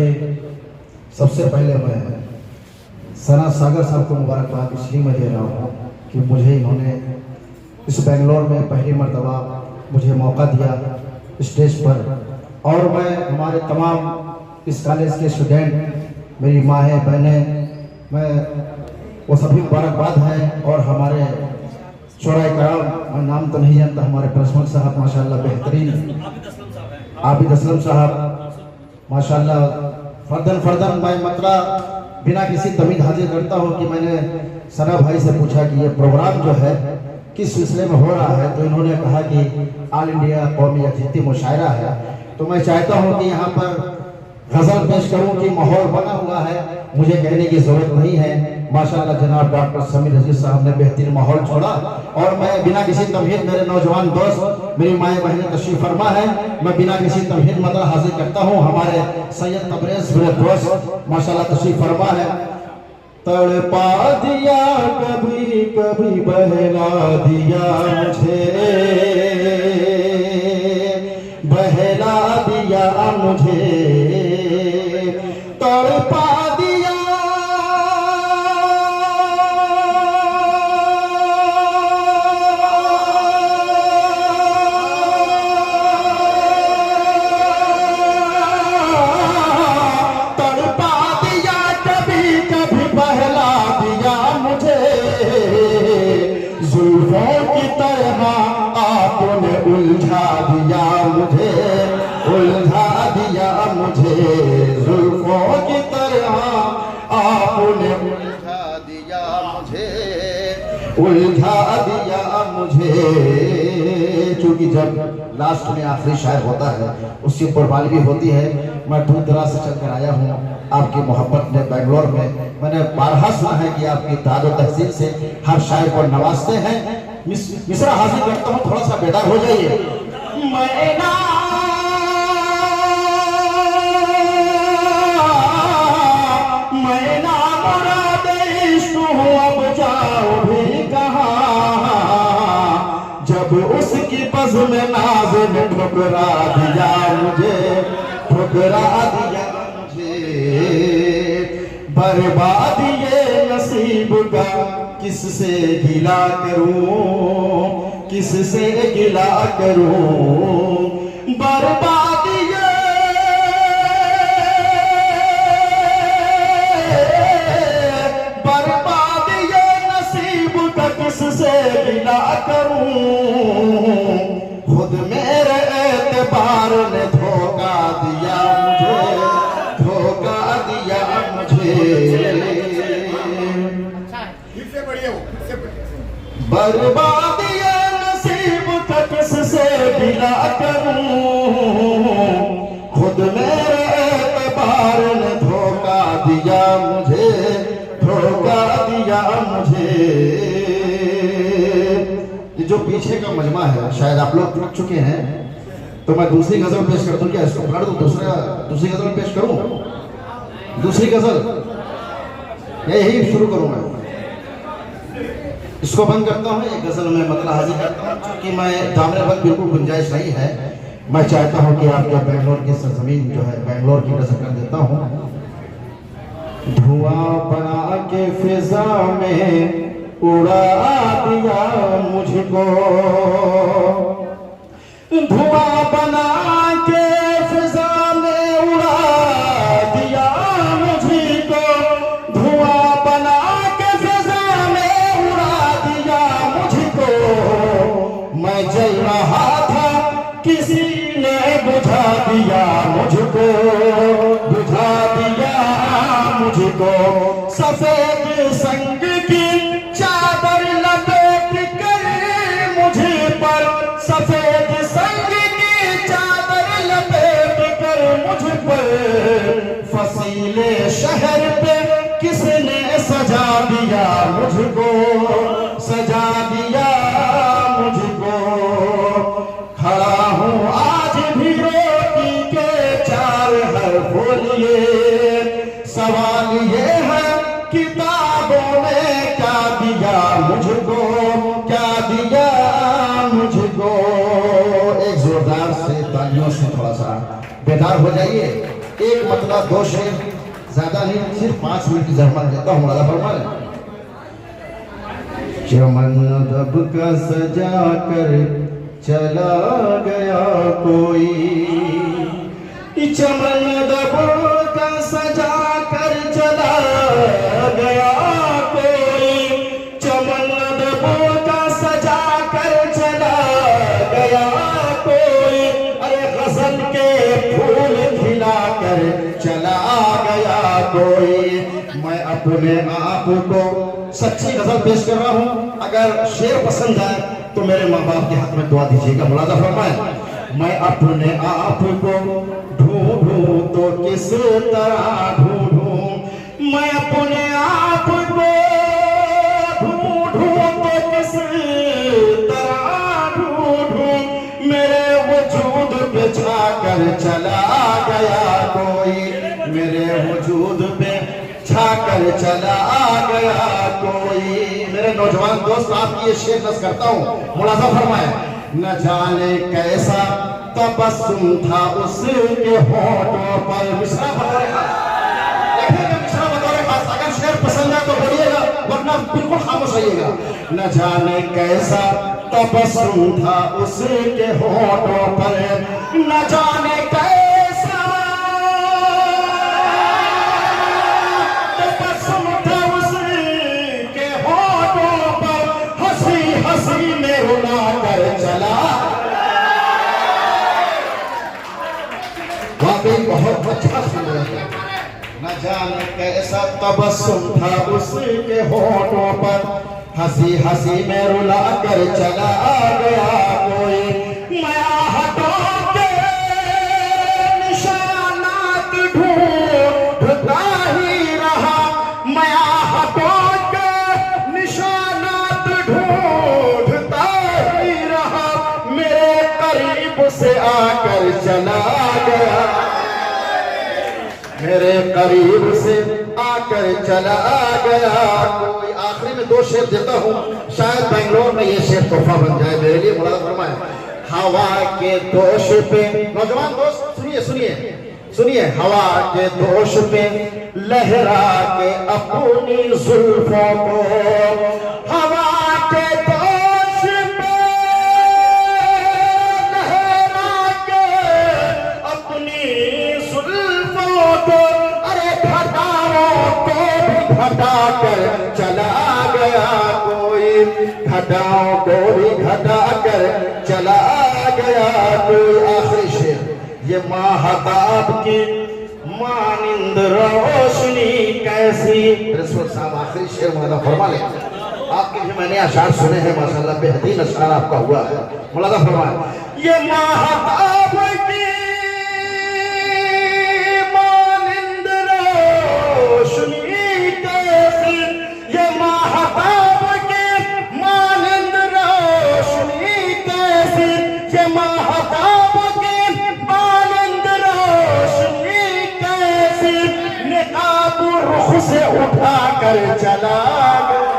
करके सबसे पहले मैं सना सागर साहब को मुबारकबाद इसलिए मैं दे रहा हूँ कि मुझे इन्होंने इस बेंगलोर में पहली मरतबा मुझे मौका दिया स्टेज पर, और मैं हमारे तमाम इस कॉलेज के स्टूडेंट, मेरी माएँ बहनें, मैं वो सभी मुबारकबाद हैं। और हमारे शोराए कराम, मैं नाम तो नहीं जानता, हमारे प्रिंसिपल साहब माशाल्लाह बेहतरीन, आबिद असलम साहब माशाल्लाह, फर्दन मैं मतलब बिना किसी तमीज़ हाजिर करता हूँ कि मैंने सना भाई से पूछा कि ये प्रोग्राम जो है किस सिलसिले में हो रहा है, तो इन्होंने कहा कि ऑल इंडिया कौमी यकजहती मुशायरा है। तो मैं चाहता हूँ कि यहाँ पर गज़ल पेश करूँ कि माहौल बना हुआ है, मुझे कहने की ज़रूरत नहीं है। माशाल्लाह जनाब डॉक्टर समीर अजीज साहब ने बेहतरीन माहौल छोड़ा, और मैं बिना किसी तमहीद, मेरे नौजवान दोस्त, मेरी माएँ बहनें तशरीफ फरमा है, मैं बिना किसी तमहीद मतलब हाजिर करता हूँ हमारे सैयद तबरेज़ मेरे दोस्त माशाल्लाह तशरीफ फरमा है। तड़पा दिया कभी कभी बहला दिया मुझे, बहला दिया मुझे, तड़पा दिया की तरह आपने उलझा दिया मुझे, उलझा दिया मुझे, जुल्फों की तरह आपने उलझा दिया मुझे, उलझा दिया मुझे। चूंकि जब लास्ट में आखिरी शायर होता है उसकी कुर्बानी भी होती है। मैं दूर दराज से चलकर आया हूँ, आपकी मोहब्बत ने बेंगलोर में मैंने बारहा सुना है कि आपकी दादो तहसील से हर शायर को नवाजते हैं। मिसरा हाजिर करता हूँ, थोड़ा सा बेदार हो जाइए। मैना मैना मुरादे इश्क हूँ, अब जाओ भी कहाँ, जब उसकी बज़्म में नाज़ ने ठुकरा दिया मुझे, ठुकरा दिया बर्बाद ये नसीब का किससे गिला करूं, किससे गिला करूं, बर्बाद ये, बर्बाद ये नसीब का किससे गिला करूं, खुद मेरे एतबार ने धोखा दिया मुझे, धोखा दिया मुझे, बर्बाद ये नसीब का किससे गिला करूं, खुद मेरे एतबार ने धोखा दिया मुझे, धोखा दिया मुझे। ये जो पीछे का मजमा है शायद आप लोग थक चुके हैं, तो मैं दूसरी गजल पेश कर दूं क्या? इसको पढ़ दूं, दूसरी गजल पेश करूं, दूसरी गजल यही शुरू करूं मैं, इसको बंद करता हूँ, एक गजल में मतलब हाजिर करता हूँ क्योंकि मैं दामने वक्त बिल्कुल गुंजाइश नहीं है। मैं चाहता हूँ कि आपके बेंगलोर की सरजमीन जो है बेंगलोर की नजर कर देता हूँ। धुआं बना के फिजा में उड़ा दिया मुझको, धुआं बना के फिजा में उड़ा दिया मुझको, धुआं बना के फिजा में उड़ा दिया मुझको, मैं जल रहा था किसी ने बुझा दिया मुझको, बुझा दिया मुझको, सफेद संग की चादर लपेट कर मुझे पर, सफेद संग की चादर लपेट कर मुझ पर, फसीले शहर पे किसने सजा दिया मुझको, सजा दिया मुझको, खड़ा हूँ आज भी रोटी के चार हरफों लिए, सवाल ये है किताबों में क्या दिया मुझको, क्या दिया मुझको। एक जोरदार से तालियों से थोड़ा सा बेदार हो जाइए। एक मतलब दो शेर, ज्यादा नहीं, सिर्फ 5 मिनट की जहमत देता हूँ। मौलाना फरमाए, चमन दब का सजा कर चला गया कोई, चमन दब का सजा कर चला गया कोई, चमन दब का सजा कर चला गया कोई, अरे गजल के फूल खिला कर चला गया कोई। मैं अपने आप को सच्ची गजल पेश कर रहा हूँ, अगर शेर पसंद आए तो मेरे माँ बाप के हाथ में दुआ दीजिएगा। मुलाजा फरमाए, मैं अपने आप को ढूंढूं तो किस तरह ढूंढूं, मैं अपने आप को ढूंढूं तो किस तरह ढूंढूं, मेरे वजूद पे छाकर चला गया कोई, मेरे वजूद पे छाकर चला गया कोई। मेरे नौजवान दोस्त, आपकी ये शेर नज़ करता हूँ, मुलाजा फरमाए, न जाने कैसा तबस्सुम था उसके होठों पर। मिसरा बतौर खास, लिखेगा मिसरा बतौर खास, अगर शेर पसंद है तो बोलिएगा, वरना बिल्कुल खामोश रहिएगा। न जाने कैसा तबस्सुम था उसके होठों पर, न जाने कैसा तबस्सुम था उसके होठों पर, हंसी हंसी में रुला कर चला। बहुत अच्छा सुन रहे हैं। न जाने कैसा तबस्सुम था उसके होठों पर, हंसी हंसी में रुला कर चला गया कोई, मैं आहटों के निशानात ढूंढता ही रहा, मैं आहटों के निशानात ढूंढता ही रहा, मेरे करीब से आकर चला गया, मेरे करीब से आकर चला गया कोई। आखिरी में 2 शेर देता हूँ, शायद बेंगलोर में ये शेर तोहफा बन जाए मेरे लिए। मुलाजा फरमाए, हवा के दोष पे, नौजवान दोस्त सुनिए सुनिए सुनिए, हवा के दोष पे लहरा के अपनी जुल्फों को, हवा के दोष पे लहरा के अपनी जुल्फों को, अरे घटाओं को भी घटा कर चला गया कोई, घटाओं को भी घटा कर चला गया कोई। आखिरी शेर, ये माहताब की मानिंद रोशनी कैसी। रसूल साहब आखिरी शेर मुलाजा फरमा ले, आपके भी मैंने अशार सुने हैं माशाल्लाह, बेहतरीन अशार आपका हुआ है। मुलाजा फरमाए, ये माहताब की मानिंद रोशनी कैसी, ये माहताब की मानिंद रोशनी कैसी, ये माहताब की मानिंद रोशनी कैसी, निकाब रुख से उठा कर चला गया।